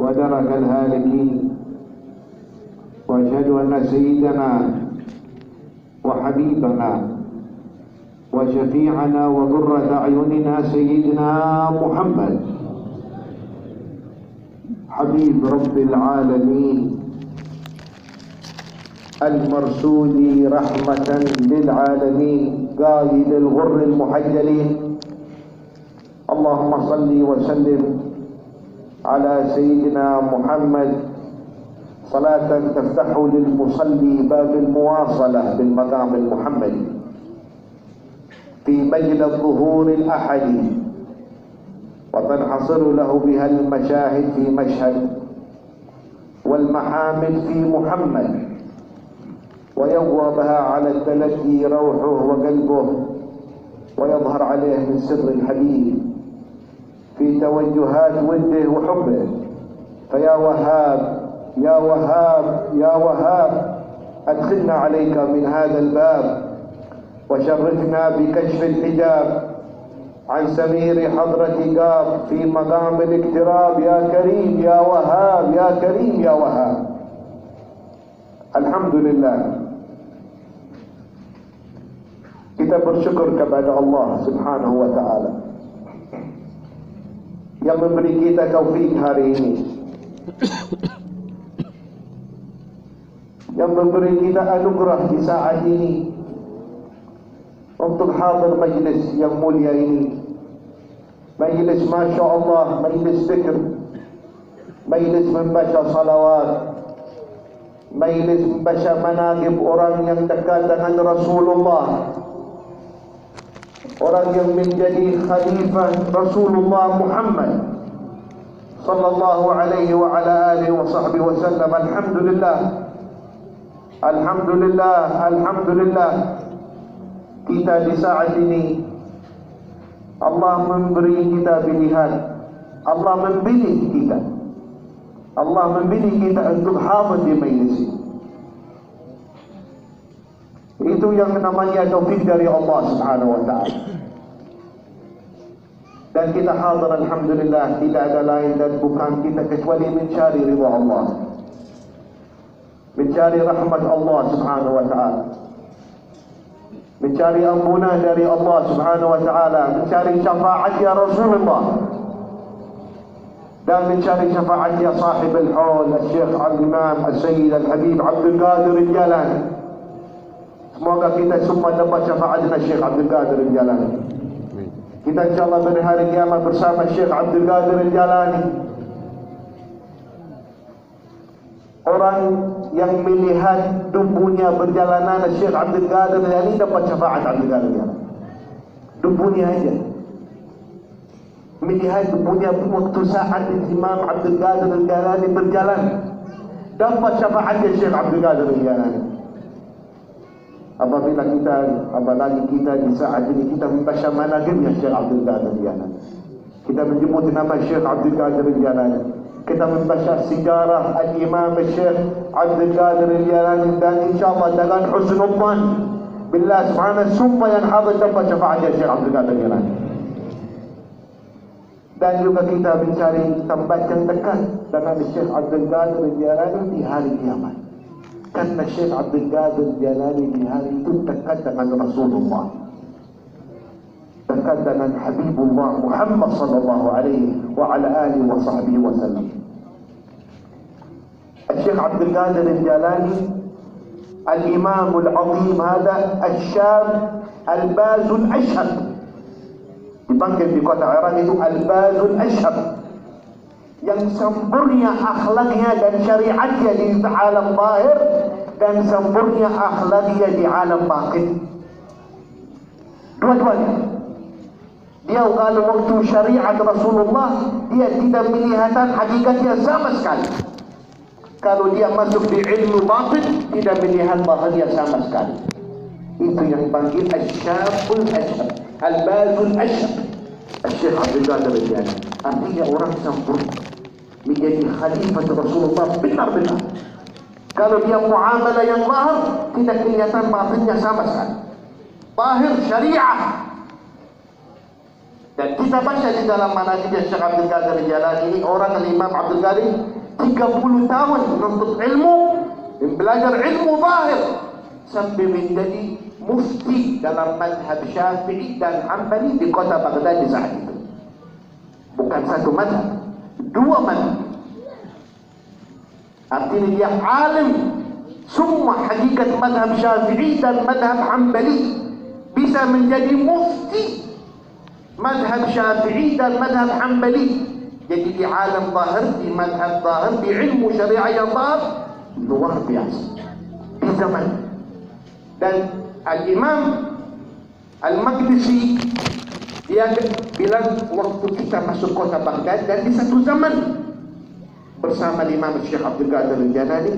ودرك الهالكين، وأشهد أن سيدنا وحبيبنا وشفيعنا وقرة أعيننا سيدنا محمد حبيب رب العالمين المرسول رحمة للعالمين قائد الغر المحجلين. اللهم صل وسلم على سيدنا محمد صلاة تفتح للمصلي باب المواصلة بالمقام المحمدي في مجد الظهور الأحدي، وتنحصر له بها المشاهد في مشهد والمحامد في محمد، ويقوى بها على التلقي روحه وقلبه، ويظهر عليه من سر الحبيب في توجهات وده وحبه. فيا وهاب يا وهاب يا وهاب أدخلنا عليك من هذا الباب، وشرفنا بكشف الحجاب عن سمير حضرة قاب في مقام الاقتراب. يا كريم يا وهاب يا كريم يا وهاب. الحمد لله, kita bersyukur kepada Allah Subhanahu wa Ta'ala yang memberi kita taufik hari ini, yang memberi kita anugerah di saat ini untuk hadir majlis yang mulia ini. Majlis Masya Allah, majlis zikr, majlis membaca salawat, majlis membaca manaqib orang yang dekat dengan Rasulullah, orang yang menjadi khalifah Rasulullah Muhammad sallallahu alaihi wa ala alihi wa sahbihi wa sallam. Alhamdulillah, alhamdulillah, alhamdulillah, kita di saat ini Allah memberi kita pilihan, Allah memilih kita, Allah memilih kita untuk hadir di majlis ini. Itu yang namanya taufik dari Allah Subhanahu wa Ta'ala. Dan kita hadir alhamdulillah, tidak ada lain dan bukan kita kecuali mencari ridha Allah, mencari rahmat Allah Subhanahu wa Ta'ala, mencari ampunan dari Allah Subhanahu wa Ta'ala, mencari syafaatnya Rasulullah, dan mencari syafaatnya sahib al-haul Syekh Al-Imam Al-Sayyid Al-Habib Abdul Qadir Al-Jalani. Semoga kita semua dapat syafaat dengan Syekh Abdul Qadir Al-Jalani. Kita insyaAllah pada hari kiamat bersama Syekh Abdul Qadir Al-Jalani, orang yang melihat tubuhnya berjalanan Syekh Abdul Qadir Al-Jalani dapat syafaat Abdul Qadir Al-Jalani. Tubuhnya aja melihat tubuhnya waktu saat Imam Abdul Qadir Al-Jalani berjalan, dapat syafaatnya Syekh Abdul Qadir Al-Jalani. Apabila kita, apalagi kita di saat ini kita membaca manaqibnya Syekh Abdul Qadir Al-Jalani, kita menyebut nama Syekh Abdul Qadir Al-Jalani, kita membaca sejarah Al-Imam Syekh Abdul Qadir Al-Jalani, dan insyaAllah dengan husnudhan billah subhanahu sumpah yang hadir dapat syafaatnya Syekh Abdul Qadir Al-Jalani. Dan juga kita mencari tempat yang dekat dengan Syekh Abdul Qadir Al-Jalani di hari kiamat. Karena Syekh Abdul Qadir Al-Jalani di hari itu dekat dengan Rasulullah, dekat dengan Habibullah Muhammad sallallahu alaihi wa ala alihi wa sahbihi wa sallam. Syekh Abdul Qadir Al-Jalani Al-Imam Al-Azim hada Al-Syab Al-Bazul Ashhab, dipanggil di kota Iran itu Al-Bazul Ashhab, yang sempurna akhlaknya dan syariatnya di alam zahir dan sempurna akhlaknya di alam batin. Dua-duanya. Dia kalau waktu syariat Rasulullah, dia tidak melihatan hakikatnya sama sekali. Kalau dia masuk di ilmu batin, tidak melihat bahagia sama sekali. Itu yang dipanggil Al-Syabul Ashhab, Al-Bazul Ashhab, Syekh Abdul Qadir Al-Jalani. Artinya orang sempurna, menjadi khalifah Rasulullah benar-benar. Kalau dia muamalah yang zahir, tidak kelihatan batinnya sama sekali. Zahir syariah, Dan kita baca di dalam manhaj Syekh Abdul Qadir Jalani ini, orang Imam Abdul Qadir 30 tahun menuntut ilmu, belajar ilmu zahir sampai menjadi mufti dalam madhab Syafi'i dan Hanbali di kota Baghdad di saat itu. Bukan satu madhab, dua madhab. Artinya dia alim semua hakikat madhab Syafi'i dan madhab Hanbali, bisa menjadi mufti madhab Syafi'i dan madhab Hanbali. Jadi di alam zahir, di madhab zahir, di ilmu syariah yang zahir, luar biasa di zaman. Dan Al-Imam Al-Maqdisi dia bilang waktu kita masuk kota Baghdad, dan di satu zaman bersama Imam Syekh Abdul Qadir Jalani,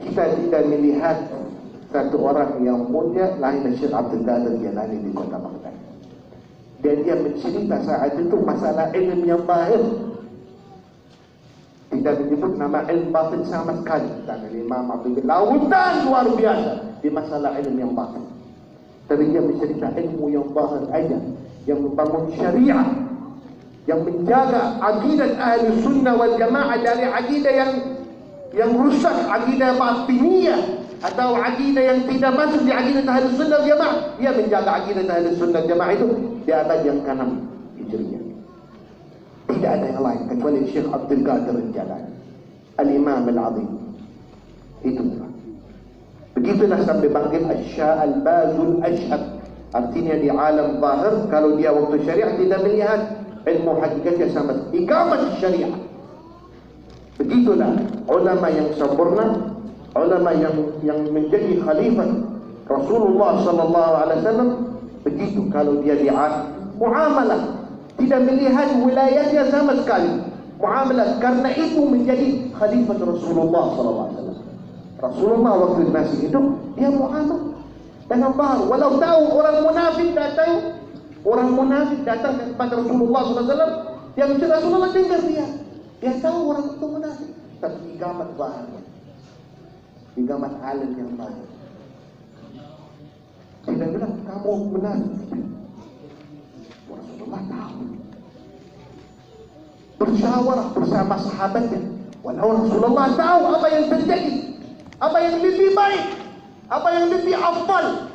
kita tidak melihat satu orang yang mulia lain Syekh Abdul Qadir Jalani di kota Baghdad. Dan dia mencerita saat itu masalah ilmu yang zahir, tidak menyebut nama ilmu batin sama sekali. Dan Imam Abdul lautan luar biasa di masalah ilmu yang batin. Tapi dia mencerita ilmu yang zahir aja, yang membangun syariah, yang menjaga akidah ahli sunnah wal jamaah dari akidah yang rusak, akidah batiniyah atau akidah yang tidak masuk di akidah ahli sunnah wal jamaah. Dia menjaga akidah ahli sunnah wal jamaah itu di abad yang ke-6 Hijriah. Tidak ada yang lain kecuali Syekh Abdul Qadir Jalani, Al-Imam Al-Azim. Itu begitulah sampai panggil Al-Bazul Ashhab. Artinya di alam zahir, kalau dia waktu syariah tidak melihat ilmu hakikatnya sama iqamat syariah. Begitulah ulama yang sempurna, ulama yang menjadi khalifah Rasulullah sallallahu alaihi wasallam. Begitu kalau dia di muamalah, tidak melihat wilayahnya sama sekali, muamalah, karena itu menjadi khalifah Rasulullah sallallahu alaihi wasallam. Rasulullah waktu masih hidup, dia muamalah dengan baru, walau tahu orang munafik datang kepada Rasulullah SAW, dia mencari Rasulullah, dengar dia tahu orang itu munafik, tapi iqamat zahir, iqamat alim yang baik. Dia bilang kamu munafik, Rasulullah tahu, bersyawarah bersama sahabatnya, walau Rasulullah tahu apa yang terjadi, apa yang lebih baik, apa yang lebih afdal,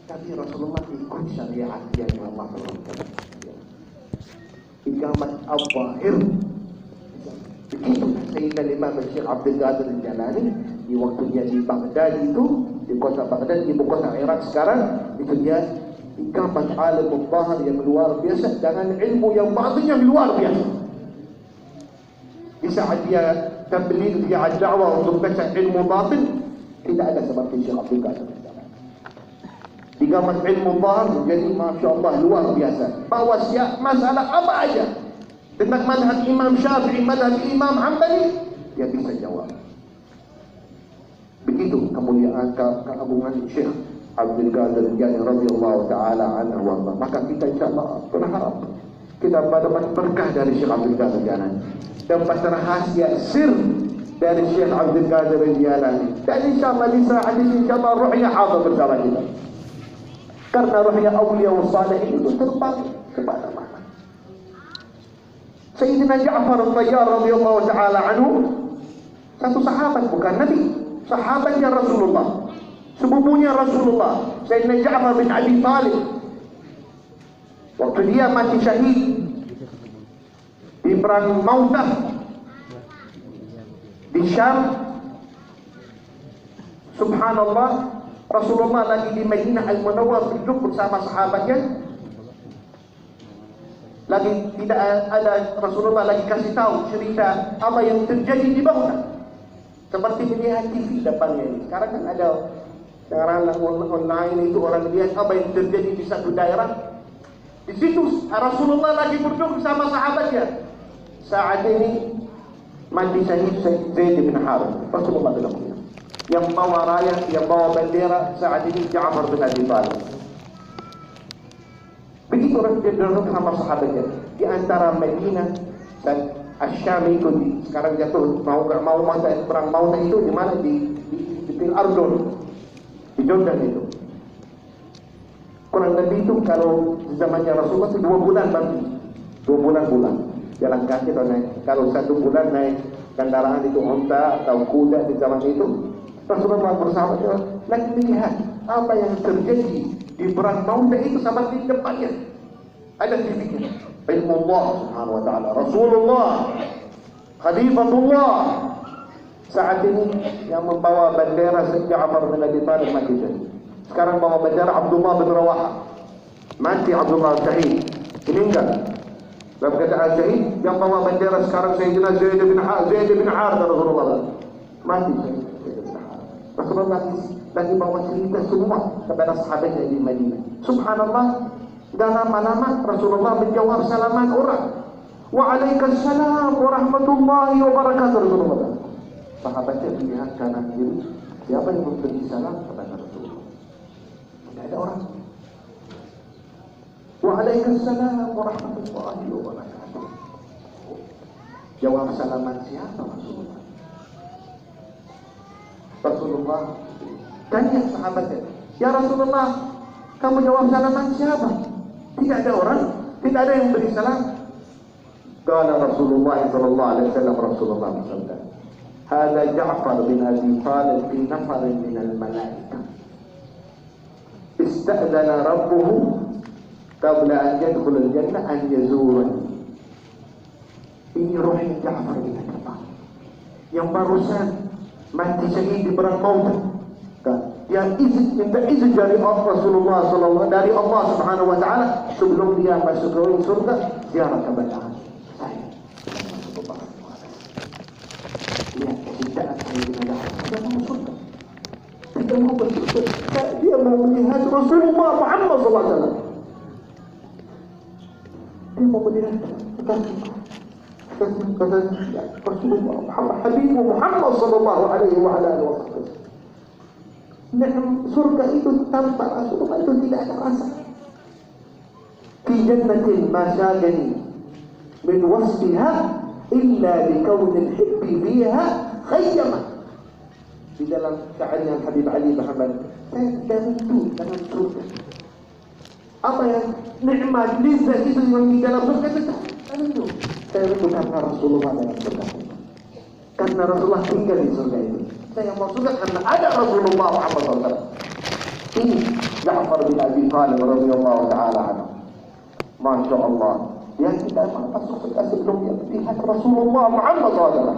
tapi Rasulullah ikut syariat yang Allah turunkan. Iqamat al-zahir. Begitu Sayyidina Imam Syekh Abdul Qadir Jalani di waktu dia di Baghdad itu, di kota Baghdad, ibu kota Irak sekarang, itu dia iqamat alim al-zahir yang luar biasa dengan ilmu yang batin yang luar biasa. Di saat dia tabligh, dia dakwah untuk baca ilmu batin, tidak ada seperti Syekh Abdul Qadir Jalani. Iqamat ilmu zahir jadi Masya Allah luar biasa. Bahawa siap masalah apa aja tentang madhab Imam Syafi'i, madhab Imam Hanbali, dia bisa jawab. Begitu kemuliaan keagungan Syekh Abdul Qadir Jalani radhiyallahu taala anhu wa arda. Maka kita insyaallah berharap kita dapat berkah dari Syekh Abdul Qadir Jalani, dapat rahasia sir dari Syekh Abdul Qadir Jalani, dan insyaallah di saat ini insyaallah ruhnya hadir bersama kita. Karena ruhnya awliya wa salihin itu terbang kepada mana? Sayyidina Ja'far al-Tayyar radhiyallahu taala anhu, satu sahabat, bukan nabi, sahabatnya Rasulullah, sepupunya Rasulullah, Sayyidina Ja'far bin Abi Talib. Waktu dia mati syahid di perang Mautah di Syam, subhanallah, Rasulullah lagi di Madinah Al-Munawwar duduk bersama sahabatnya. Lagi tidak ada, Rasulullah lagi kasih tahu cerita apa yang terjadi di Mautah. Seperti melihat TV depannya ini. Sekarang kan ada sekarang online itu orang lihat apa yang terjadi di satu daerah. Di situ Rasulullah lagi duduk bersama sahabatnya. Saat ini mati syahid Zaid bin Harith. Rasulullah bilang, yang bawa raya, yang bawa bendera saat ini Ja'far bin Abi Talib. Begitu orang dia duduk sama sahabatnya di antara Madinah dan Asyam itu sekarang jatuh mau perang Mautah itu di mana di Ardun, di Jordan itu. Kurang lebih itu kalau zamannya Rasulullah itu 2 bulan berarti 2 bulan pulang. Jalan kaki atau naik. Kalau 1 bulan naik kendaraan itu unta atau kuda di zaman itu, Rasulullah bersama dia lagi melihat apa yang terjadi di perang Mau'tah itu sama di depannya. Ada titiknya. Ilmu Allah Subhanahu wa taala, Rasulullah, Khalifatullah. Saat ini yang membawa bendera Ja'far bin Abi Thalib mati syahid. Sekarang bawa bendera Abdullah bin Rawaha. Mati Abdullah syahid. Meninggal. Dalam keadaan syahid, yang bawa bendera sekarang Sayyidina Zaid bin Harithah Rasulullah. Mati syahid. Rasulullah lagi bawa cerita semua kepada sahabatnya di Madinah. Subhanallah, dan lama-lama Rasulullah menjawab salaman orang. Waalaikumsalam warahmatullahi wabarakatuh. Rasulullah. Sahabatnya melihat kanan kiri, siapa yang memberi salam kepada Rasulullah? Tidak ada orang. Waalaikumsalam warahmatullahi wabarakatuh. Jawab salaman siapa Rasulullah? Rasulullah tanya sahabatnya, ya Rasulullah, kamu jawab salaman siapa? Tidak ada orang, tidak ada yang beri salam. Kala Rasulullah sallallahu alaihi wasallam, Rasulullah bersabda, "Hada Ja'far bin Abi Thalib fi nafarin min al-malaikah. Ista'dana rabbuhu qabla an yadkhul al-jannah an yazurani." Ini rohnya Ja'far bin Abi Thalib yang barusan mati syahid di perang Mau'tah. Yang minta izin dari Rasulullah sallallahu dari Allah Subhanahu wa taala sebelum dia masuk ke surga, ziarah kepada saya. Lihat kecintaan Sayyidina Ja'far. Dia mau surga. Dia mau bersurga. Dia mau melihat Rasulullah Muhammad sallallahu alaihi wasallam. Dia mau melihat kata Rasulullah Muhammad Habib Muhammad sallallahu alaihi wa ala alihi wasallam. Surga itu tanpa Rasulullah itu tidak ada rasa. Fi jannatin masyagani min wasfiha illa bikaunil hibbi fiha khayyama. Di dalam syairnya Habib Ali Muhammad, saya tidak rindu dengan surga. Apa yang nikmat lizzah itu yang di dalam surga itu saya rindu. Saya rindu karena Rasulullah dalam surga itu. Karena Rasulullah tinggal di surga itu. Saya mau surga karena ada Rasulullah Muhammad SAW. Ini Ja'far bin Abi Thalib radhiyallahu ta'ala anhu. Masya Allah. Dia tidak masuk surga sebelum dia melihat Rasulullah Muhammad SAW.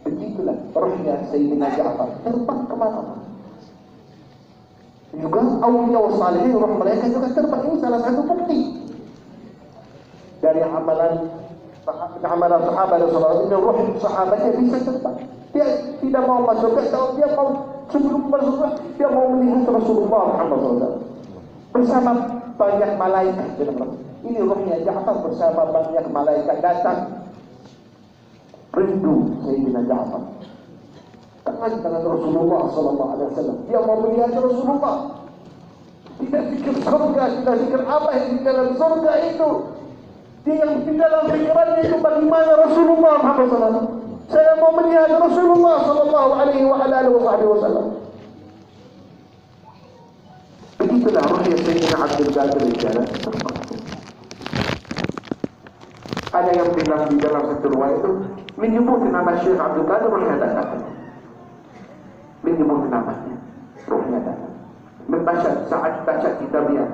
Begitulah rohnya Sayyidina Ja'far terbang kemana-mana. Juga awliya wa salihin, roh mereka juga terbang. Ini salah satu bukti dari amalan sahabat Rasulullah. Ini roh sahabatnya bisa terbang. Dia tidak mau masuk ke surga, dia mau sebelum masuk surga, dia mau melihat Rasulullah Muhammad SAW bersama banyak malaikat. Ini rohnya Ja'far bersama banyak malaikat datang. Rindu Sayyidina Ja'far dengan Rasulullah sallallahu alaihi wasallam. Dia mau melihat Rasulullah. Tidak fikir surga, tidak fikir apa yang di dalam surga itu. Dia yang di dalam pikirannya itu bagaimana Rasulullah Muhammad SAW. Saya mau melihat Rasulullah sallallahu alaihi wa alihi wasallam. Begitulah rohnya Sayyidina Abdul Qadir Al-Jilani. Ada yang bilang di dalam satu riwayat itu menyebut nama Syekh Abdul Qadir, rohnya datang. Menyebut namanya, rohnya datang. Membaca saat baca kitabnya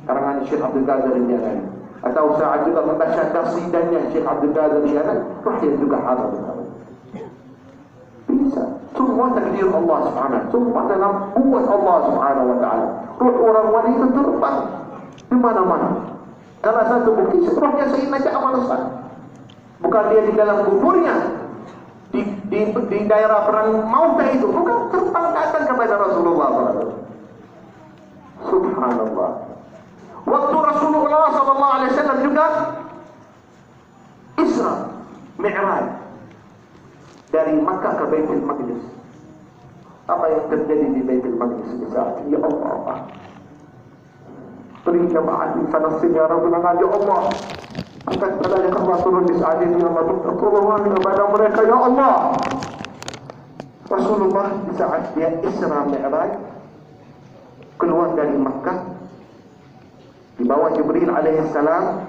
karangan Syekh Abdul Qadir Al-Jilani, atau saat juga membaca qasidahnya Syekh Abdul Qadir Al-Jilani, rohnya juga hadir. Bisa. Semua takdir Allah Subhanahu, semua dalam kuasa Allah Subhanahu wa taala. Roh orang wali itu terbang di mana-mana. Salah satu bukti rohnya Sayyidina Ja'far. Bukan dia di dalam kuburnya di daerah perang Mau'tah itu, bukan, terbang datang kepada Rasulullah SAW. Subhanallah. Waktu Rasulullah SAW juga Isra Mi'raj dari Makkah ke Baitul Maqdis. Apa yang terjadi di Baitul Maqdis saat ini? Ya Allah, beri jemaah di Palestin ya Rabbul Alamin, ya Allah. Angkat badannya Allah turun di saat ini, ya Allah, tolonglah kepada mereka ya Allah. Rasulullah di saat dia Isra Mi'raj keluar dari Makkah, di bawah Jibril alaihissalam,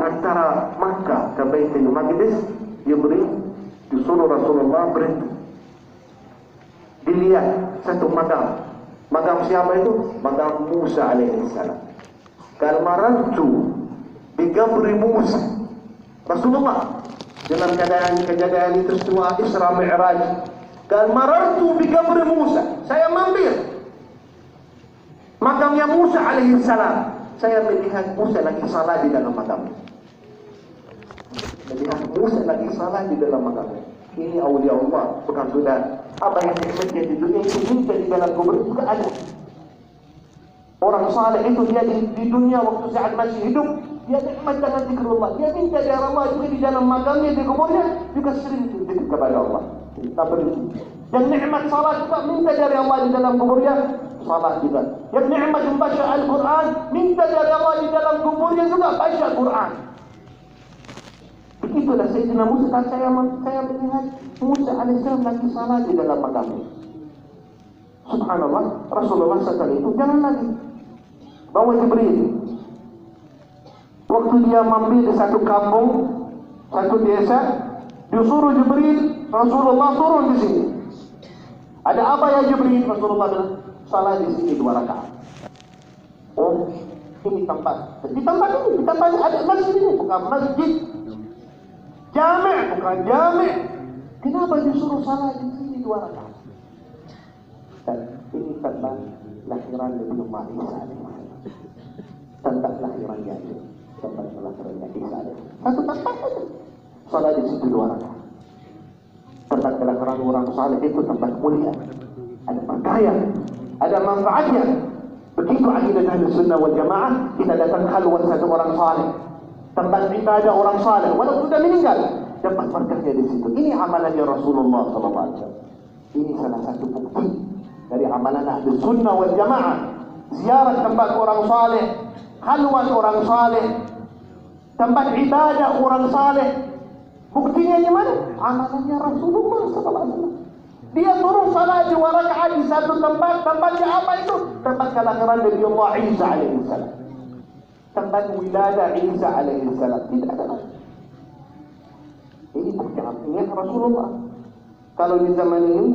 antara Makkah ke Baitul Maqdis, Jibril disuruh Rasulullah berhenti. Dilihat satu makam. Makam siapa itu? Makam Musa alaihissalam. Qal marartu bi qabri Musa. Rasulullah dalam kejadian itu semua Isra Mi'raj. Qal marartu bi qabri Musa. Saya mampir makamnya Musa alaihissalam. Saya melihat Musa lagi salat di dalam makamnya. Melihat Musa lagi salat di dalam makamnya. Ini awliya Allah, bukan sudah. Apa yang nikmatnya di dunia itu minta di dalam kubur juga ada. Orang saleh itu dia di dunia waktu saat masih hidup, dia nikmat dengan zikrullah. Dia minta dari Allah juga di dalam makamnya, di kuburnya juga sering zikir kepada Allah. Tak berhenti. Yang nikmat salat juga minta dari Allah di dalam kuburnya, salat juga. Yang nikmat membaca Al-Quran, minta dari Allah di dalam kuburnya juga baca Al-Quran. Begitulah Sayyidina Musa. Saya melihat Musa alaihissalam lagi salat di dalam makamnya. Subhanallah, Rasulullah setelah itu jalan lagi, bawa Jibril. Waktu dia mampir di satu kampung, satu desa, disuruh Jibril, Rasulullah turun di sini. Ada apa ya Jibril? Rasulullah bilang, salat di sini 2 rakaat. Oh, ini tempat. Di tempat ada masjid ini, bukan masjid jami', bukan jami'. Kenapa disuruh salat di sini 2 rakaat? Dan ini tentang lahiran Nabi Muhammad SAW. Tentang lahiran Yesus, tentang lahiran Nabi SAW. Satu tempat saja. Salat di situ 2 rakaat. Tentang kelahiran orang saleh itu tempat mulia. Ada berkaya, ada manfaatnya. Begitu akidah Ahlus Sunnah wal Jamaah, kita datang halwat satu orang saleh. Tempat ibadah orang saleh, walau sudah meninggal, dapat berkahnya di situ. Ini amalannya Rasulullah SAW. Ini salah satu bukti dari amalan Ahlus Sunnah wal Jamaah. Ziarah tempat orang saleh, halwat orang saleh, tempat ibadah orang saleh. Buktinya di mana? Amalannya Rasulullah SAW. Dia turun salat 2 rakaat di satu tempat. Tempatnya apa itu? Tempat kelahiran Nabi Allah Isa alaihissalam. Tempat wilayah Isa alaihissalam. Tidak ada lagi. Ini bukti artinya Rasulullah. Kalau di zaman ini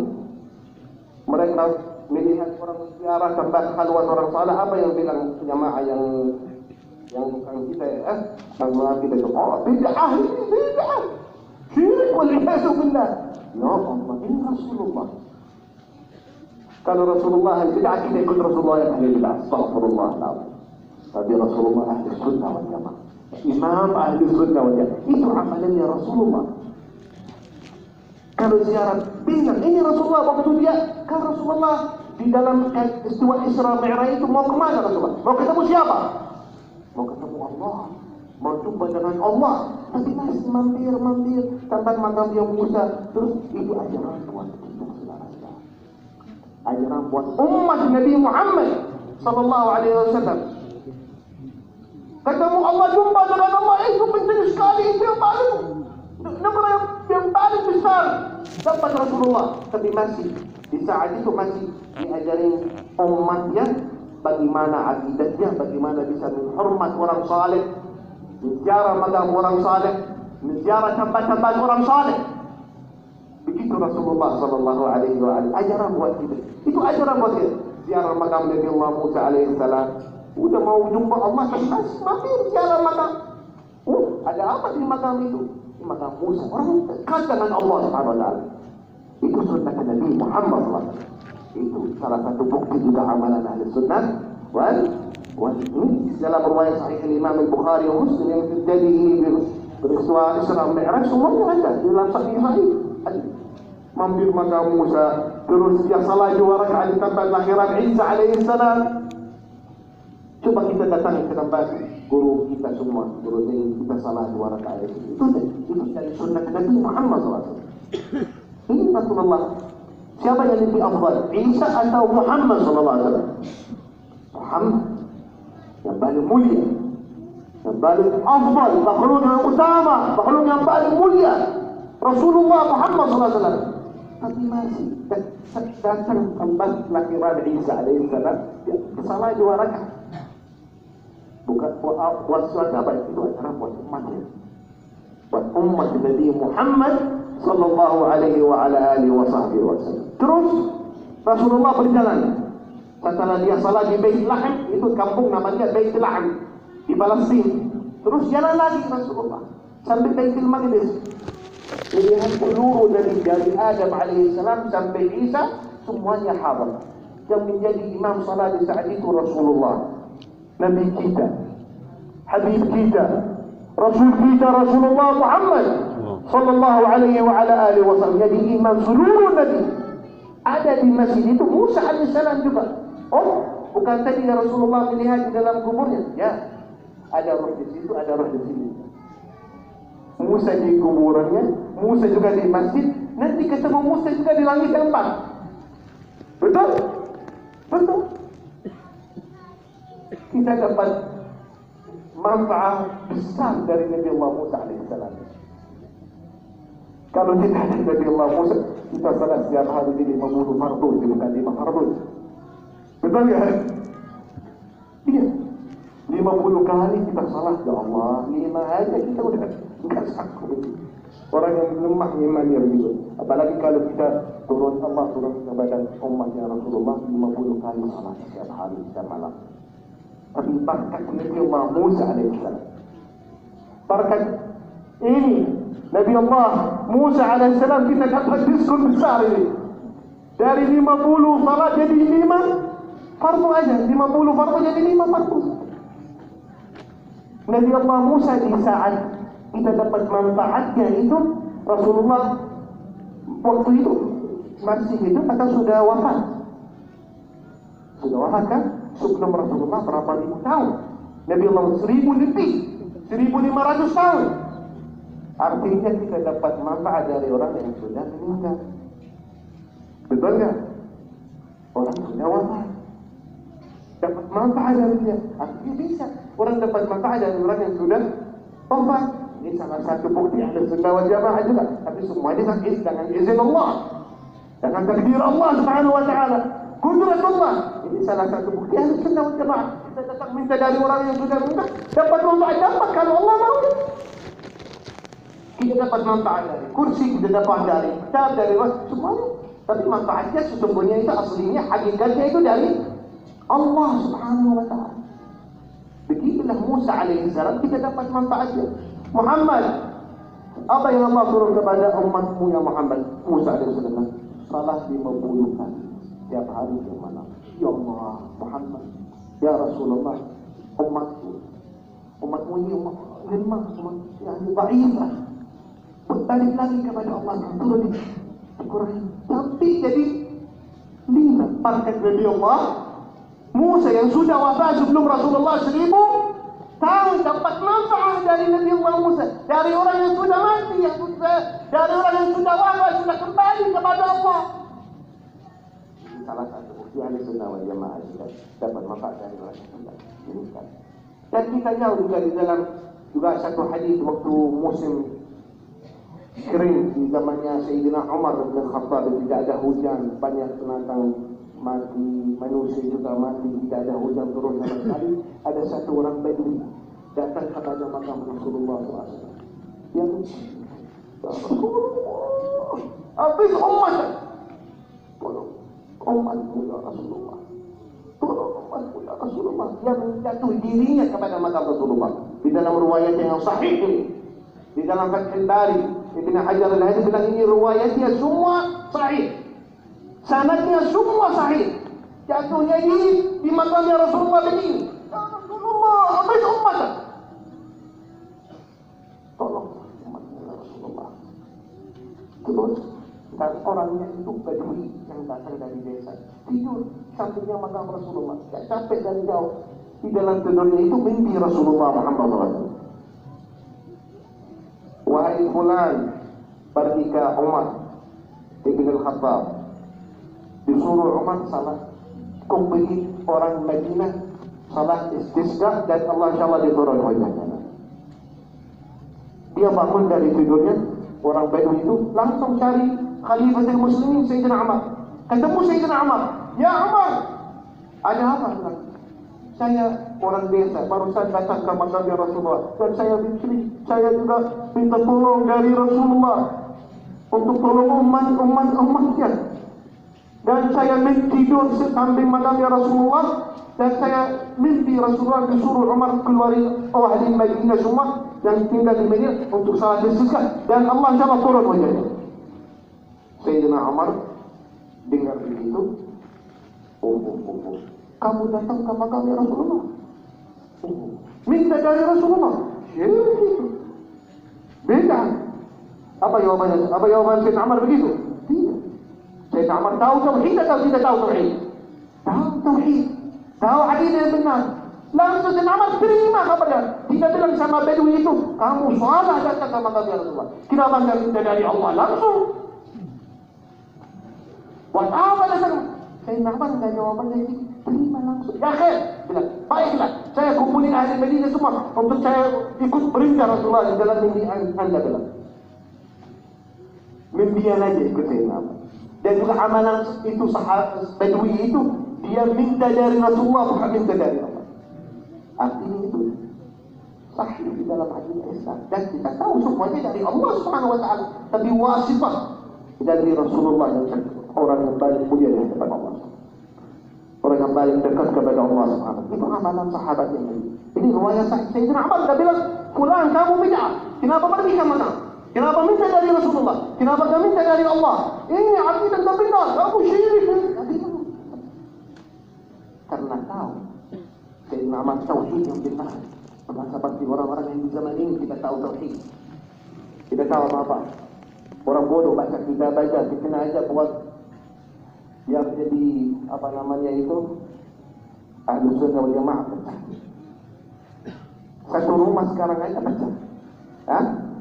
mereka melihat orang ziarah tempat halwat orang saleh, apa yang bilang jamaah yang bukan kita ya? Kalau kita itu bid'ah, syirik wal iyadu billah. Ya Allah, ini Rasulullah. Kalau Rasulullah bid'ah, kita ikut Rasulullah yang ahli bid'ah. Astaghfirullah. Tapi Rasulullah ahli sunnah wal jamaah. Imam ahli sunnah wal jamaah. Itu amalannya Rasulullah. Kalau ziarah bilang ini Rasulullah, waktu dia kan Rasulullah di dalam istiwa Isra Mi'raj itu mau kemana Rasulullah? Mau ketemu siapa? Mau ketemu Allah, mau jumpa dengan Allah. Tapi masih mampir tempat makam yang Musa. Terus itu ajaran buat kita saudara-saudara. Ajaran buat umat Nabi Muhammad sallallahu alaihi wasallam. Ketemu Allah, jumpa dengan Allah, itu penting sekali. Itu yang paling negara yang paling besar dapat Rasulullah. Tapi masih di saat itu masih diajarin umatnya bagaimana akidahnya, bagaimana bisa menghormat orang saleh, menziarah makam orang saleh, menziarah tempat-tempat orang saleh. Begitu Rasulullah sallallahu alaihi wasallam ajaran buat kita. Itu ajaran buat kita. Ziarah makam Nabi Allah Musa alaihi salam. Udah mau jumpa Allah, tapi masih mampir ziarah makam. Ada apa di makam itu? Di makam Musa. Orang dekat dengan Allah Subhanahu wa taala. Itu sunnah Nabi Muhammad SAW. Itu salah satu bukti juga amalan ahli sunnah wal ini dalam riwayat sahih Imam Al-Bukhari dan Muslim yang terjadi peristiwa Isra Mi'raj, semuanya ada dalam sahih. Mampir makam Musa, terus dia salat 2 rakaat di tempat lahiran Isa alaihissalam. Coba kita datang ke tempat guru kita semua, guru kita salat 2 rakaat itu dari sunnah Nabi Muhammad SAW. Ini Rasulullah. Siapa yang lebih afdal, Isa atau Muhammad sallallahu alaihi wasallam? Muhammad yang paling mulia, yang paling afdal, makhluk yang utama, makhluk yang paling mulia, Rasulullah Muhammad sallallahu alaihi wasallam. Tapi masih datang tempat lahiran Isa alaihi salam, salat 2 rakaat. Bukan buat sahabat itu adalah buat umatnya. Buat umat Nabi Muhammad sallallahu alaihi wa ala alihi wasallam. Terus Rasulullah berjalan. Setelah dia salat di Bait Lahm, itu kampung namanya Bait Lahm di Palestina. Terus jalan lagi Rasulullah sampai Baitul Maqdis. Melihat seluruh dari Adam alaihissalam sampai Isa semuanya hadir. Yang menjadi imam salat di saat itu Rasulullah, Nabi kita, Habib kita, Rasul kita Rasulullah Muhammad sallallahu alaihi wa ala alihi wasallam. Jadi imam seluruh nabi ada di masjid itu. Musa alaihissalam juga. Oh, bukan tadi Rasulullah melihat di dalam kuburnya? Ya, ada roh di situ, ada roh di sini. Musa di kuburannya, Musa juga di masjid. Nanti ketemu Musa juga di langit keempat. Betul? Betul. Kita dapat manfaat besar dari Nabi Allah Musa alaihissalam. Kalau tidak ada Nabi Allah Musa, kita salat setiap hari di 50 fardu, bukan 5 fardu. Betul ya? Iya. 50 kali kita salat, ya Allah, 5 aja kita udah enggak sanggup. Orang yang lemah imannya begitu. Apalagi kalau kita turun kepada umatnya Rasulullah 50 kali salat setiap hari setiap malam. Tapi berkat Nabi Allah Musa alaihissalam, berkat ini Nabi Allah Musa alaihissalam, kita dapat diskon besar ini. Dari 50 salat jadi 5 fardu aja. 50 fardu jadi 5 fardu. Nabi Allah Musa di saat kita dapat manfaatnya itu, Rasulullah waktu itu masih hidup atau sudah wafat? Sudah wafat kan? Sebelum Rasulullah berapa ribu tahun? Nabi Allah 1000 lebih, 1500 tahun. Artinya kita dapat manfaat dari orang yang sudah meninggal. Betul nggak? Orang sudah wafat dapat manfaat dari dia. Artinya bisa orang dapat manfaat dari orang yang sudah wafat. Ini salah satu bukti Ahlus Sunnah wal Jamaah juga. Tapi semua ini dengan izin Allah, dengan takdir Allah Subhanahu wa taala, kudrat Allah. Ini salah satu bukti Ahlus Sunnah wal Jamaah. Kita datang minta dari orang yang sudah meninggal, dapat manfaat, dapat kalau Allah mau. Kita dapat manfaat dari kursi, kita dapat dari kitab, dari semuanya. Tapi manfaatnya sesungguhnya itu aslinya, hakikatnya itu dari Allah Subhanahu wa taala. Begitulah Musa alaihissalam, kita dapat manfaatnya. Muhammad, apa yang Allah suruh kepada umatmu ya Muhammad? Musa alaihissalam, salat 50 kali setiap hari dan malam. Ya Allah Muhammad, ya Rasulullah, umatmu ini umat lemah, umat yang dhaifah. Balik lagi kepada Allah, turun dikurangi sampai jadi 5. Berkat Nabi Allah Musa yang sudah wafat sebelum Rasulullah 1000 tahun dapat manfaat dari Nabi Allah Musa, dari orang yang sudah mati, dari orang yang sudah wafat, sudah kembali kepada Allah. Ini salah satu bukti Ahlus Sunnah wal Jamaah, dapat manfaat dari orang yang sudah meninggal. Dan kita jauh juga di dalam juga satu hadis waktu musim kering di zamannya Sayyidina Umar bin Khattab, tidak ada hujan, banyak binatang mati, manusia juga mati, tidak ada hujan turun sama sekali. Ada satu orang Badui datang kepada makam Rasulullah SAW. Dia Rasulullah, habis umat, tolong umatmu ya Rasulullah, tolong umatmu ya Rasulullah. Dia menjatuhi dirinya kepada makam Rasulullah. Di dalam riwayat yang sahih ini, di dalam Fathul Bari, Ibn Hajar al-Haythami bilang ini riwayatnya semua sahih, sanadnya semua sahih. Jatuhnya di makamnya Rasulullah begini. Ya Rasulullah, habis umat. Tolong umatnya ya Rasulullah. Terus dan orangnya itu Badui yang datang dari desa, tidur sampingnya makam Rasulullah. Tidak capek dari jauh. Di dalam tidurnya itu mimpi Rasulullah Muhammad SAW. Wahai fulan, pergi ke Umar Ibn al-Khattab, disuruh Umar salat. Kau pergi orang Madinah salat istisqa dan Allah insyaAllah diturun hujan. Dia bangun dari tidurnya, orang Badui itu langsung cari Khalifatul Muslimin Sayyidina Umar. Ketemu Sayyidina Umar. Ya Umar, ada apa? Saya orang biasa, barusan datang ke makam Rasulullah dan saya juga minta tolong dari Rasulullah untuk tolong umatnya. Dan saya tidur samping makam Rasulullah dan saya mimpi Rasulullah disuruh Umar keluar ahli Madinah semua yang tinggal di Madinah untuk salat istisqa dan Allah Jalla turun wajahnya. Sayyidina Umar dengar begitu, kamu datang ke makam Rasulullah, minta dari Rasulullah, beda. Apa jawabannya? Apa jawaban Sayyidina Umar begitu? Tidak. Sayyidina Umar tahu tauhid atau tidak tahu tauhid? Tahu tauhid, tahu akidah yang benar. Langsung Sayyidina Umar terima kabarnya. Tidak bilang sama Badui itu, kamu salah datang ke makam Rasulullah. Kenapa tidak minta dari Allah langsung? Buat apa datang? Sayyidina Umar enggak jawabannya itu. Terima langsung. Ya khair. Bilang, baiklah. Saya kumpulin ahli Madinah semua untuk saya ikut perintah Rasulullah di dalam mimpi anda bilang. Mimpian aja ikut Sayyidina Umar. Dan juga amalan itu sahabat Badui itu dia minta dari Rasulullah bukan minta dari Allah. Artinya itu sahih di dalam agama Islam dan kita tahu semuanya dari Allah Subhanahu wa taala, tapi wasifah dari Rasulullah yang orang yang paling mulia di hadapan Allah. Orang yang paling dekat kepada Allah Subhanahu. Itu amalan sahabat yang ini. Ini riwayat sahih. Sayyidina Umar dah bilang, "Fulan kamu bid'ah. Kenapa pergi ke mana? Kenapa minta dari Rasulullah? Kenapa kamu minta dari Allah? Ini akidah bid'ah. Kamu syirik." Karena tahu Sayyidina Umar tauhid yang benar. Sama seperti orang-orang yang di zaman ini kita tahu tauhid. Kita tahu apa-apa. Orang bodoh baca kita kena aja buat yang jadi apa namanya itu Ahlus Sunnah wal Jamaah pecah. Satu rumah sekarang aja pecah.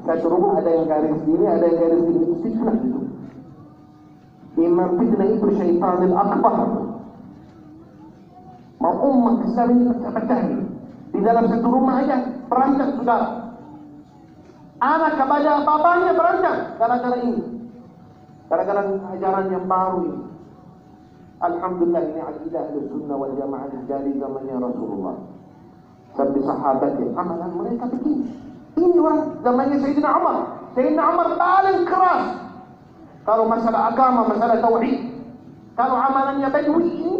Satu rumah ada yang garis sini, ada yang garis sini, itu fitnah itu. Imam fitnah itu syaitanul akbar. Mau umat Islam ini pecah-pecah ini. Di dalam satu rumah aja berantem saudara. Anak kepada bapaknya berantem gara-gara ini. Gara-gara ajaran yang baru ini. Alhamdulillah ini akidah Ahlus Sunnah wal Jamaah dari zamannya Rasulullah. Sampai sahabatnya amalan mereka begini. Ini orang zamannya Sayyidina Umar. Sayyidina Umar paling keras kalau masalah agama, masalah tauhid. Kalau amalannya Badui ini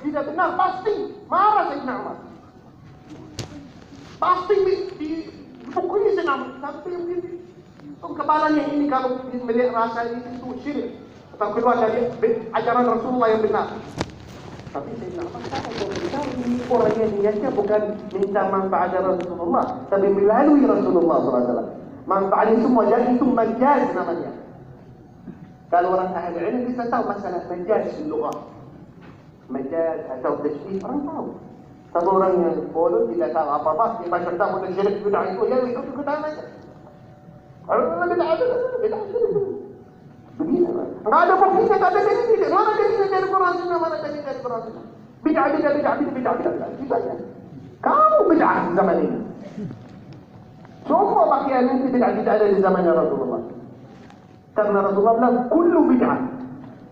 tidak benar, pasti marah Sayyidina Umar. Pasti dipukuli Sayyidina Umar. Tapi begini, kepalanya ini kalau melihat rasa itu syirik atau keluar dari ajaran Rasulullah yang benar. Tapi Sayyidina Umar ini orangnya niatnya bukan minta manfaat dari Rasulullah, tapi melalui Rasulullah SAW. Manfaatnya semua, jadi itu majaz namanya. Kalau orang ahli ilmu bisa tahu masalah majaz di lughah. Majaz atau tasbih orang tahu. Tapi orang yang bodoh tidak tahu apa-apa, dia baca tahu tentang syirik bid'ah itu, ya ikut-ikutan aja. Kalau bid'ah itu, bid'ah itu. Begini, enggak ada buktinya, enggak ada dalilnya. Mana dalilnya dari Quran Sunnah, mana dalilnya dari Quran Sunnah? Bid'ah. Kita ya. Kamu bid'ah di zaman ini. Semua pakaian ini bid'ah tidak ada di zamannya Rasulullah. Karena Rasulullah bilang, kullu bid'ah.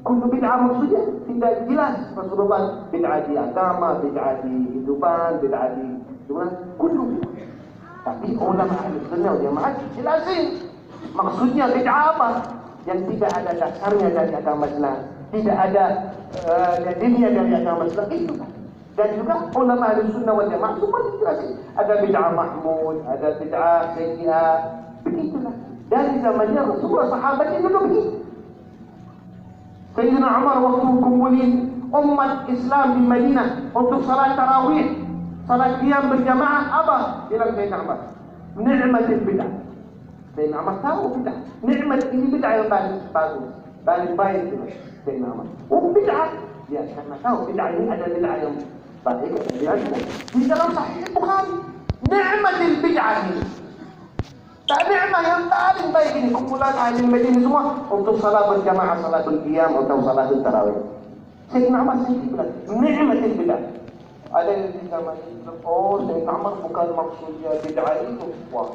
Kullu bid'ah maksudnya tidak jelas. Rasulullah bid'ah di agama, bid'ah di kehidupan, bid'ah di kullu bid'ah. Tapi ulama Ahlus Sunnah wal Jamaah jelasin maksudnya bid'ah apa? Yang tidak ada dasarnya dari agama Islam, tidak ada dalilnya dari agama Islam itu. Dan juga ulama Ahlus Sunnah wal Jamaah semua dijelasin. Ada bid'ah mahmud, ada bid'ah sayyi'ah, begitulah. Dari zamannya Rasulullah, sahabatnya juga begitu. Sayyidina Umar waktu kumpulin umat Islam di Madinah untuk salat tarawih, salat qiyam berjamaah, apa bilang Sayyidina Umar? Ni'matul bid'ah. Sayyidina Umar tahu bid'ah. Nikmat ini bid'ah yang bagus, paling baik itu Sayyidina Umar. Bid'ah, dia karena tahu bid'ah ini ada bid'ah yang baik. Di dalam Sahih Bukhari, ni'matul bid'ah ini. Tak ni'mah yang paling baik ini kumpulan ahli Madinah semua untuk salat berjamaah, salatul qiyam atau salatul tarawih. Sayyidina Umar sendiri bilang, ni'matul bid'ah. Ada yang di zaman itu, Sayyidina Umar bukan maksudnya bid'ah itu. Wah,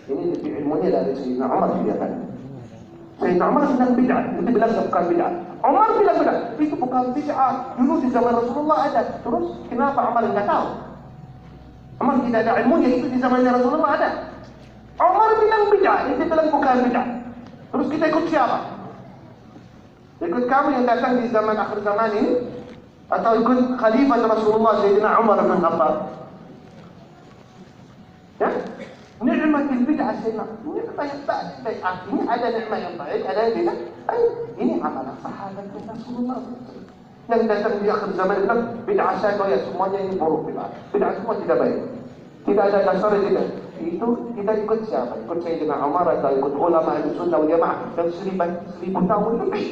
ini lebih ilmunya dari Sayyidina Umar dia kan. Sayyidina Umar bilang bid'ah, itu bilang bukan bid'ah. Umar bilang bid'ah, itu bukan bid'ah. Dulu di zaman Rasulullah ada. Terus kenapa Umar enggak tahu? Umar tidak ada ilmunya, itu di zamannya Rasulullah ada. Umar bilang bid'ah, itu bilang bukan bid'ah. Terus kita ikut siapa? Ikut kamu yang datang di zaman akhir zaman ini, atau ikut khalifah Rasulullah Sayyidina Umar bin Khattab? Ya? Nikmatul bid'ah Sayyidina. Artinya ada nikmat yang baik, ada yang tidak. Ini amalan sahabat Rasulullah yang datang di akhir zaman itu bid'ah saya semuanya ini buruk bid'ah. Bid'ah semua tidak baik. Tidak ada dasarnya tidak. Itu kita ikut siapa? Ikut Sayyidina Umar atau ikut ulama Ahlussunnah wal Jamaah yang 1000 tahun lebih.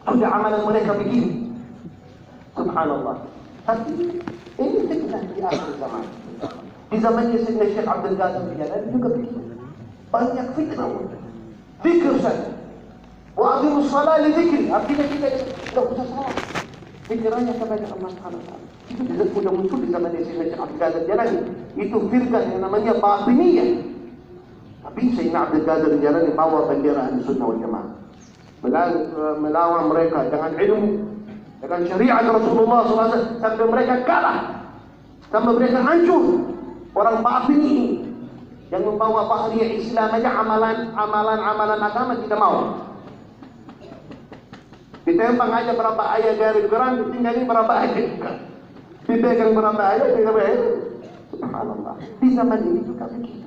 Sudah amalan mereka begini. Subhanallah. Tapi ini fitnah di akhir zaman. Di zamannya Sayyidina Syekh Abdul Qadir Jilani juga begitu. Banyak fitnah. Zikir saja. Wa aqimus shalah li dzikri. Artinya kita tidak usah salat. Pikirannya kepada Allah Subhanahu wa taala. Itu sudah muncul di zamannya Sayyidina Syekh Abdul Qadir Jilani. Itu firqah yang namanya Batiniyah. Tapi Sayyidina Abdul Qadir Jilani bawa bendera Ahlussunnah wal Jamaah. Melawan mereka dengan ilmu, dengan syariat Rasulullah SAW, sampai mereka kalah, sampai mereka hancur. Orang batin ini yang membawa bahagia Islam aja amalan agama tidak mau. Ditembang aja berapa ayat dari Quran, ditinggalin berapa ayat. Dipegang berapa ayat, subhanallah. Di zaman ini juga begitu.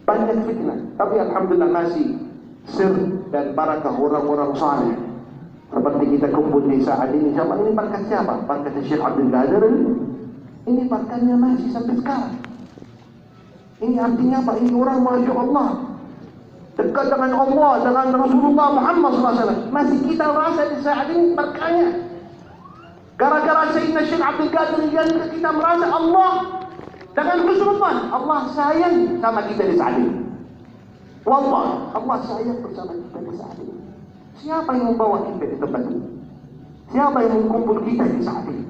Banyak fitnah, tapi alhamdulillah masih sir dan barakah orang-orang saleh seperti kita kumpul di saat ini. Siapa ini? Berkat siapa? Berkat Syekh Abdul Qadir. Ini berkatnya masih sampai sekarang. Ini artinya apa? Ini orang Masya Allah dekat dengan Allah, dengan Rasulullah Muhammad SAW. Masih kita rasa di saat ini berkahnya. Gara-gara Sayyidina Syekh Abdul Qadir kita merasa Allah dengan husnudzan. Allah sayang sama kita di saat ini. Wallah, Allah sayang bersama kita di saat ini. Siapa yang membawa kita di tempat ini? Siapa yang mengumpul kita di saat ini?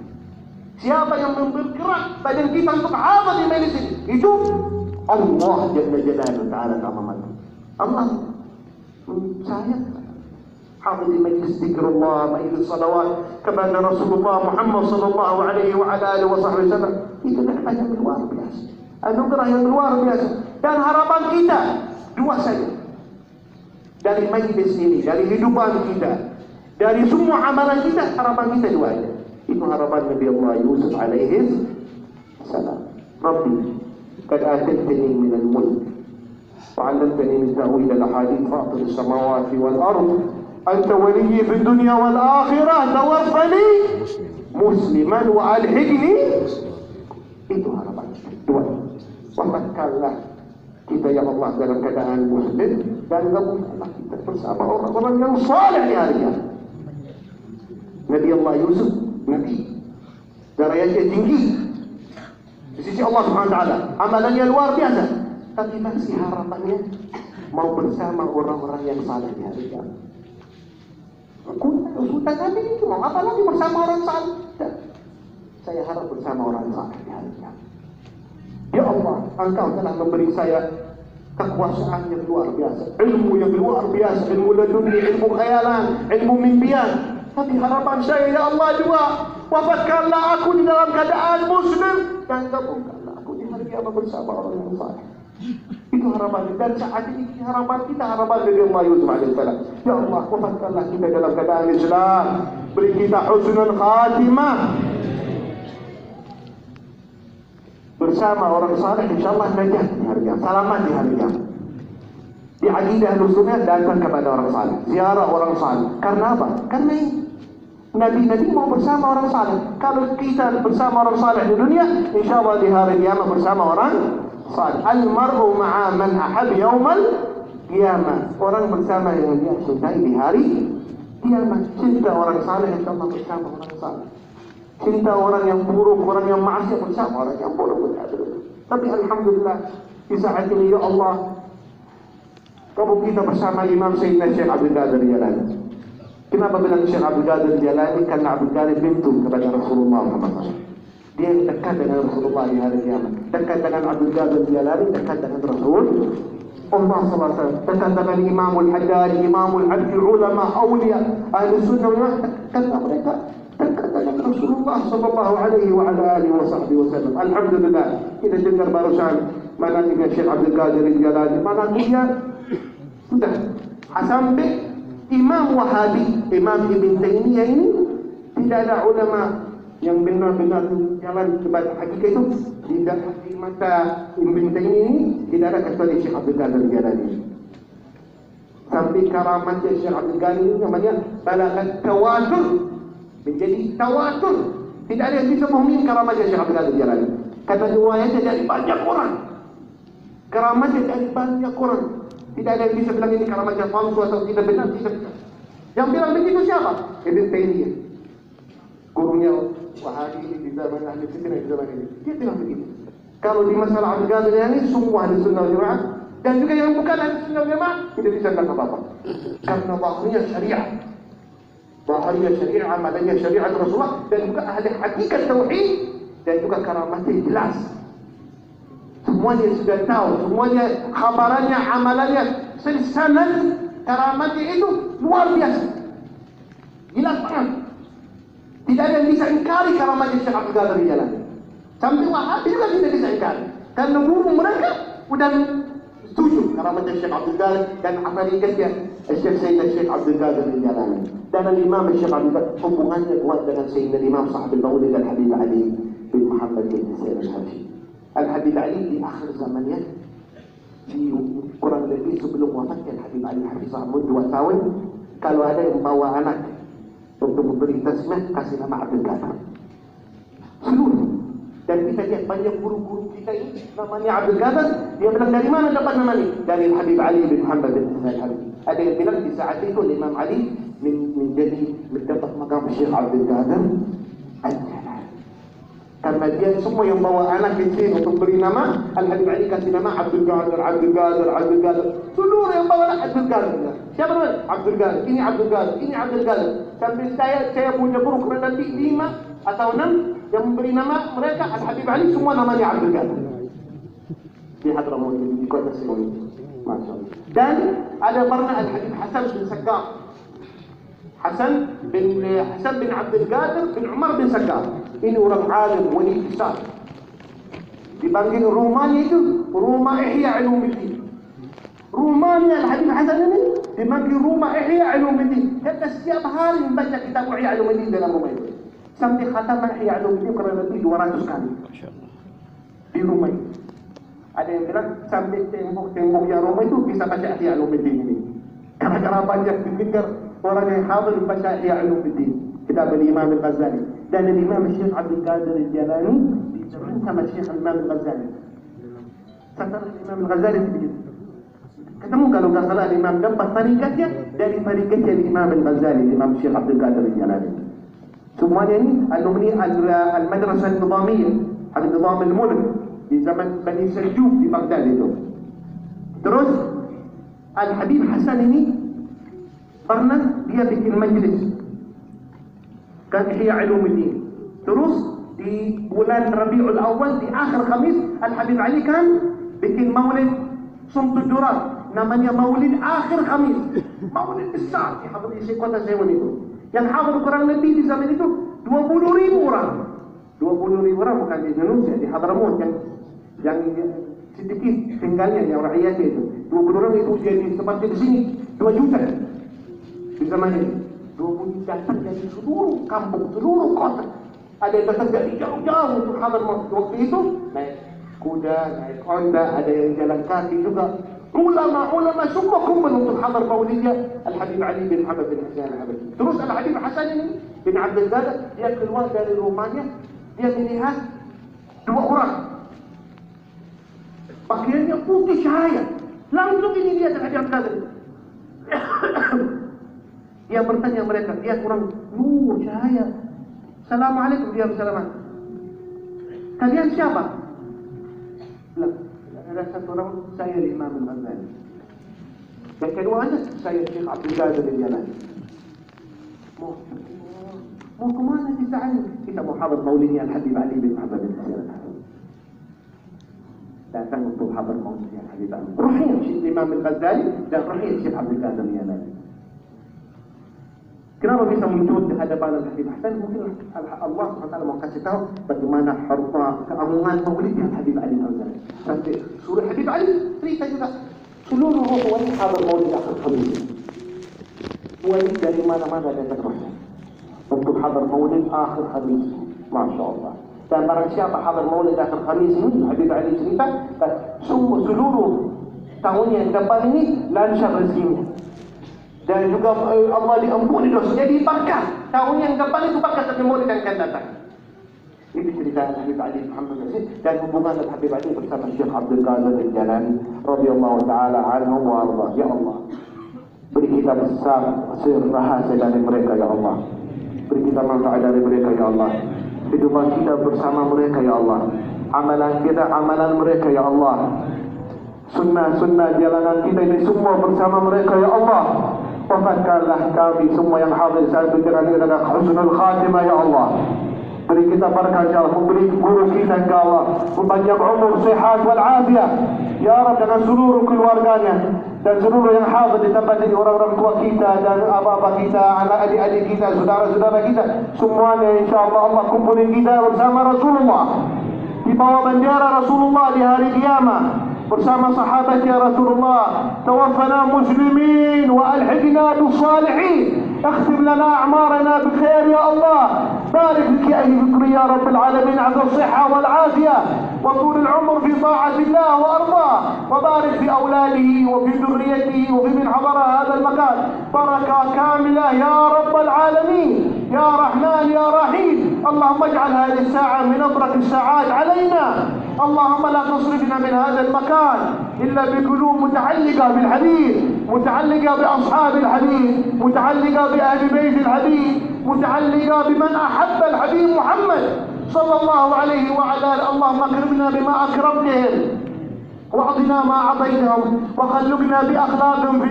Siapa yang bergerak badan kita untuk hadir di majelis ini? Itu Allah Jalla Jalaluhu Ta'ala Ta'ala. Allah sayang hadir di majelis zikrullah, majelis salawat kepada Rasulullah Muhammad sallallahu alaihi wa ala alihi wasallam. Itu nikmat yang luar biasa. Anugerah yang luar biasa. Dan harapan kita dua saja. Dari majlis ini, dari hidupan kita, dari semua amalan kita, harapan kita dua saja. Itu harapan Nabi Allah Yusuf alaihi salam. Rabbi, qad ataytani min al-mulk wa 'allamtani min ta'wil al-ahadith fatir as-samawati wal ard. Anta waliyyi fid dunya wal akhirah. Tawaffani musliman wa alhiqni. Itu harapan dua. Wafatkanlah kita ya Allah dalam keadaan muslim, dan gabungkanlah kita bersama orang-orang yang saleh di hari kiamat. Nabi Allah Yusuf, Nabi darajatnya tinggi di sisi Allah Subhanahu wa taala, amalannya luar biasa, tapi masih harapannya mau bersama orang-orang yang saleh di hari kiamat. Sultan Nabi itu mau apa lagi bersama orang saleh? Saya harap bersama orang saleh di hari kiamat. Ya Allah, Engkau telah memberi saya kekuasaan yang luar biasa, ilmu yang luar biasa, ilmu laduni, ilmu khayalan, ilmu mimpian. Tapi harapan saya, ya Allah juga, wafatkanlah aku di dalam keadaan muslim, dan gabungkanlah aku di hari kiamat bersama orang yang saleh. Itu harapan kita. Dan saat ini harapan kita, harapan dari Allah Yusuf alaihissalam. Ya Allah, wafatkanlah kita dalam keadaan Islam, beri kita husnul khatimah bersama orang saleh, insyaallah najat di hari kiamat, selamat di hari kiamat. Di akidah Ahlussunnah datang kepada orang saleh, ziarah orang saleh. Karena apa? Karena Nabi-Nabi mau bersama orang saleh. Kalau kita bersama orang saleh di dunia, insyaallah di hari kiamat bersama orang saleh. Al-mar'u ma'a man ahab yaumal qiyamah. Orang bersama yang dia cintai di hari kiamat. Cinta orang saleh, insyaallah bersama orang saleh. Cinta orang yang buruk, orang yang maksiat bersama orang yang buruk. Tapi alhamdulillah di saat ini ya Allah, kamu kita bersama Imam Sayyidina Syekh Abdul Qadir Jilani. Kenapa bilang Syekh Abdul Qadir Jilani? Karena Abdul Qadir pintu kepada Rasulullah Muhammad. Dia dekat dengan Rasulullah di hari kiamat. Dekat dengan Abdul Qadir Jilani, dekat dengan Rasul Allah SWT katakan Imamul Haddad, Imamul Abdi, ulama, awliya, ahli sunnah wal jamaah, kata mereka terkatakan Rasulullah sallallahu alaihi wa ala alihi wa sahbihi wasallam. Alhamdulillah, kita dengar barusan manaqibnya Syekh Abdul Qadir Al-Jalani, manaqibnya sudah sampai Imam Wahabi, Imam Ibn Taymiyah ini tidak ada ulama yang benar-benar jalan kepada hakikat itu. Tidak di mata Ibn Taymiyah ini tidak ada kecuali Syekh Abdul Qadir Al-Jalani. Sampai karamatnya Syekh Abdul Qadir ini namanya balagat tawatur, menjadi tawatur. Tidak ada yang bisa memahami karamatnya Syekh Abdul Qadir Al-Jalani. Kata riwayatnya dari banyak orang, karamatnya dari banyak orang. Tidak ada yang bisa bilang ini karamatnya palsu atau tidak benar, tidak bisa. Yang bilang begitu siapa? Ibn Taymiyah, gurunya Wahabi di zaman ahli fitnah di zaman ini. Dia bilang begitu. Kalau di masalah Abdul Qadir ini semua ahli sunnah wal jamaah dan juga yang bukan ahli sunnah wal jamaah tidak bisa bilang apa-apa. Karena baharinya syariah, baharinya syariah, amalannya syariat Rasulullah, dan juga ahli hakikat tauhid, dan juga karamatnya jelas. Semuanya sudah tahu, semuanya khabarannya, amalannya, silsilah karamatnya itu luar biasa, jelas banget. Tidak ada yang bisa ingkari karamatnya Syekh Abdul Qadir Al-Jalani. Sampai Wahabi juga tidak bisa ingkari, karena guru mereka sudah setuju karamatnya Syekh Abdul Qadir dan amaliyatnya Syekh Abdul Qadir Al-Jalani. Dan Imam Syekh Abdul Qadir hubungannya kuat dengan Sayyidina Imam Sahabat Maulid Al-Habib Ali bin Muhammad bin Husain Al-Habib. Al-Habib Ali di akhir zamannya, di kurang lebih sebelum wafatnya Al-Habib Ali Hafizahullah 2 tahun, kalau ada yang bawa anak untuk memberi tasmih, kasih nama Abdul Qadir seluruh. Dan kita lihat banyak guru-guru kita ini namanya Abdul Qadir, dia bilang dari mana dapat nama ini? Dari Al-Habib Ali bin Muhammad bin Husain Al-Habib. Ada yang bilang di saat itu Imam Ali menjadi mendapat makam Syekh Abdul Qadir Al-Jalani. Karena dia semua yang bawa anak kecil untuk beri nama, Al-Habib Ali kasih nama Abdul Qadir, Abdul Qadir, Abdul Qadir. Seluruh yang bawa anak Abdul Qadir. Siapa namanya? Abdul Qadir. Ini Abdul Qadir, ini Abdul Qadir. Sampai saya punya guru kerana nanti 5 atau 6 yang memberi nama mereka Al-Habib Ali, semua namanya Abdul Qadir. Di Hadramaut, di kota Singapura. Masya Allah. Dan ada pernah Al-Habib Hasan bin Saqqaf, Hasan bin Abdul Qadir bin Umar bin Saqqaf. Ini orang alim, wali besar. Dipanggil rumahnya itu Rumah Ihya Ulumuddin. Rumahnya Al-Habib Hasan ini dipanggil Rumah Ihya Ulumuddin. Kita setiap hari membaca kitab Ihya Ulumuddin dalam rumah itu. Sampai khataman Ihya Ulumuddin kurang lebih 200 kali. Di rumah itu. Ada yang bilang sampai tembok-temboknya rumah itu bisa baca Ihya Ulumuddin ini. Karena banyak didengar orang yang hadir membaca Ihya Ulumuddin. Kitab Imam Al-Ghazali. Dan Imam Syekh Abdul Qadir Al-Jalani diceritakan sama Syekh Imam Al-Ghazali. Setelah Imam Al-Ghazali begitu. Ketemu kalau nggak salah Imam dapat tarikatnya dari tarikatnya Imam Al-Ghazali, Imam Syekh Abdul Qadir Al-Jalani. Semuanya ini alumni Al-Madrasah Al-Nizamiyah, Al-Nizam Al-Mulk di zaman Bani Seljuk di Baghdad itu. Terus Al-Habib Hasan ini pernah dia bikin majlis kan Ihya Ulumuddin. Terus di bulan Rabiul Awal di akhir Khamis, Al-Habib Ali kan bikin maulid Sumtud Durar, namanya maulid akhir Khamis. Maulid besar di hadrat isi kota Semun itu. Yang hadir kurang lebih di zaman itu 20.000 orang. 20.000 orang bukan di Indonesia, di Hadramaut yang sedikit tinggalnya, yang rakyatnya itu. 20 orang itu jadi seperti di sini 2 juta di zaman ini. 20 datang dari seluruh kampung, seluruh kota. Ada yang datang dari jauh-jauh untuk Hadramaut. Waktu itu naik kuda, naik Honda, ada yang jalan kaki juga. Ulama-ulama semua kumpul untuk hadar maulidnya Al-Habib Ali bin Muhammad bin Husain Al-Habib. Terus Al-Habib Hasan ini bin Abdul Qadir, dia keluar dari rumahnya, dia melihat 2 orang. Pakaiannya putih cahaya. Langsung ini dia terhadap Qadir. Dia bertanya mereka, dia kurang nur cahaya. Assalamualaikum, dia bersalaman. Kalian siapa? Bilang, ada satu orang, saya Imam Al-Ghazali. Yang keduanya, saya Syekh Abdul Qadir Al-Jalani. Mau kemana kita ini? Kita mau hadar maulidnya Al-Habib Ali bin Muhammad bin Husain Al-Habib. datang untuk Hadramaut Syekh Habib Ali. Ruhiyat Syekh Imam Al-Ghazali dan ruhiyat Syekh Abdul Qadir Al-Jilani. Kenapa bisa muncul di hadapan Al-Habib Hasan? Mungkin Allah SWT mau kasih tahu bagaimana harta keagungan maulidnya Habib Ali Al-Ghazali. Sampai surah Habib Ali cerita juga seluruh wali Hadramaut akhir Khamis. Wali dari mana-mana datang rohnya untuk Hadramaut akhir Khamis. Masya Allah. Dan barang siapa Hadramaut akhir Khamis ini, Habib Ali cerita seluruh tahun yang depan ini lancar rezekinya. Dan juga Allah diampuni dosa. Jadi berkah. Tahun yang depan itu berkah Habib Maulid yang akan datang. Itu cerita Habib Ali Muhammad Yazid dan hubungan Habib Ali bersama Syekh Abdul Qadir Al-Jilani radhiyallahu taala anhu wa arda. Ya Allah, beri kita besar rahasia dari mereka ya Allah. Beri kita manfaat dari mereka ya Allah. Kehidupan kita bersama mereka ya Allah. Amalan kita amalan mereka ya Allah. Sunnah-sunnah jalanan kita ini semua bersama mereka ya Allah. Wafatkanlah kami semua yang hadir saat itu dengan husnul khatimah ya Allah. Beri kita berkah ya Allah, beri guru kita ya Allah, panjang umur, sehat wal afiat ya Rabb, dengan seluruh keluarganya dan seluruh yang hadir di tempat ini, orang-orang tua kita dan abah-abah kita, anak adik-adik kita, saudara-saudara kita, semuanya insyaallah Allah kumpulin kita bersama Rasulullah di bawah bendera Rasulullah di hari kiamat bersama sahabat ya Rasulullah. Tawaffana muslimin wa alhiqna bis salihin. اختم لنا أعمارنا بخير يا الله. بارك لك يا أهل ذكر يا رب العالمين على الصحة والعافية وطول العمر في طاعة الله وأرضاه. وبارك في أولاده وفي ذريته وفي من حضر هذا المكان بركة كاملة يا رب العالمين. يا رحمن يا رحيم. اللهم اجعل هذه الساعة من أبرك الساعات علينا. اللهم لا تصرفنا من هذا المكان إلا بقلوب متعلقة بالحبيب، متعلقة بأصحاب الحبيب، متعلقة بأهل بيت الحبيب، متعلقة بمن أحب الحبيب محمد صلى الله عليه وعلى آله. اللهم أكرمنا بما أكرمتهم واعطنا ما أعطيتهم وخلقنا بأخلاقهم في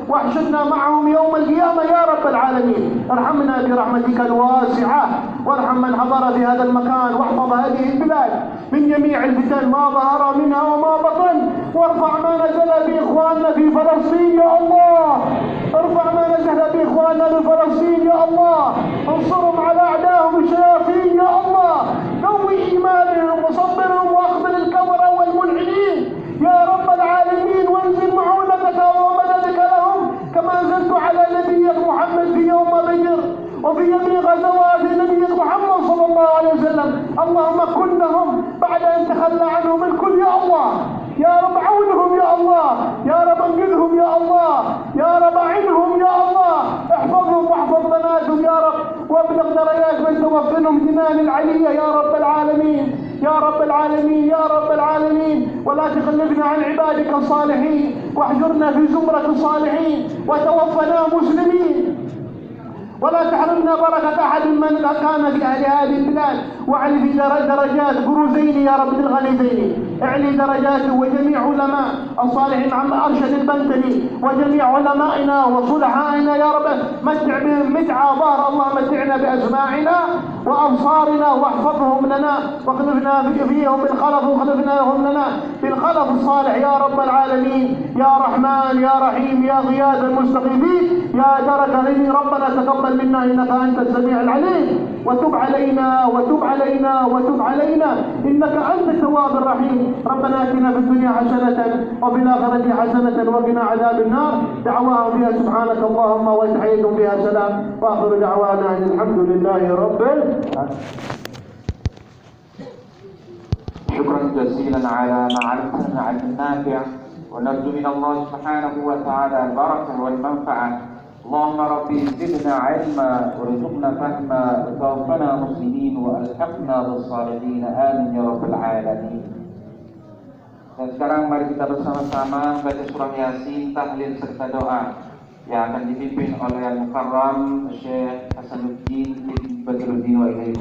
واحشرنا معهم يوم القيامة يا رب العالمين. ارحمنا برحمتك الواسعة وارحم من حضر في هذا المكان واحفظ هذه البلاد من جميع الفتن ما ظهر منها وما بطن. وارفع ما نزل بإخواننا في فلسطين يا الله. ارفع ما نزل بإخواننا في فلسطين يا الله. انصرهم على أعدائهم الشياطين يا الله. قوي إيمانهم وصبرهم واخذل الكفرة والملحدين يا رب العالمين. وانزل معونتك ومددك لهم كما انزلت على نبيك محمد في يوم بدر وفي جميع غزوات نبيك محمد صلى الله عليه وسلم. اللهم كن لهم بعد ان تخلى عنهم الكل يا الله. يا رب عونهم يا الله. يا رب انقذهم يا الله. يا رب اعنهم يا الله. احفظهم واحفظ بناتهم يا رب وابلغ درجات من توفنهم جنان العلية يا رب العالمين. يا رب العالمين يا رب العالمين. ولا تخلفنا عن عبادك الصالحين واحجرنا في زمرة الصالحين وتوفنا مسلمين. ولا تحرمنا بركة أحد من كان في أهل هذه البلاد. واعلي في درجات جروزين يا رب الغنيزين. اعلي درجاته وجميع علماء الصالحين عم أرشد البنتلي وجميع علمائنا وصلحائنا يا رب. متع بهم متعة ظهر. الله متعنا بأسماعنا وأبصارنا واحفظهم لنا واخلفنا فيهم بالخلف واخلفناهم لنا بالخلف الصالح يا رب العالمين. يا رحمن يا رحيم يا غياث المستقيمين يا درك ربنا تقبل منا إنك أنت السميع العليم. وتب علينا وتب علينا وتب علينا إنك أنت التواب الرحيم. ربنا آتنا في الدنيا حسنة وفي الآخرة حسنة وقنا عذاب النار. دعواهم فيها سبحانك اللهم وتحييهم فيها سلام وآخر دعوانا أن الحمد لله رب العالمين. شكرا جزيلا على ما علمتنا علم النافع ونرجو من الله سبحانه وتعالى البركة والمنفعة. اللهم ربي زدنا علما وارزقنا فهما وتوفنا مسلمين والحقنا بالصالحين آمين يا رب العالمين. Dan sekarang mari kita bersama-sama membaca surah Yasin, tahlil serta doa yang akan dipimpin oleh Al-Mukarram Syekh Hasanuddin bin Badruddin wa ilaihi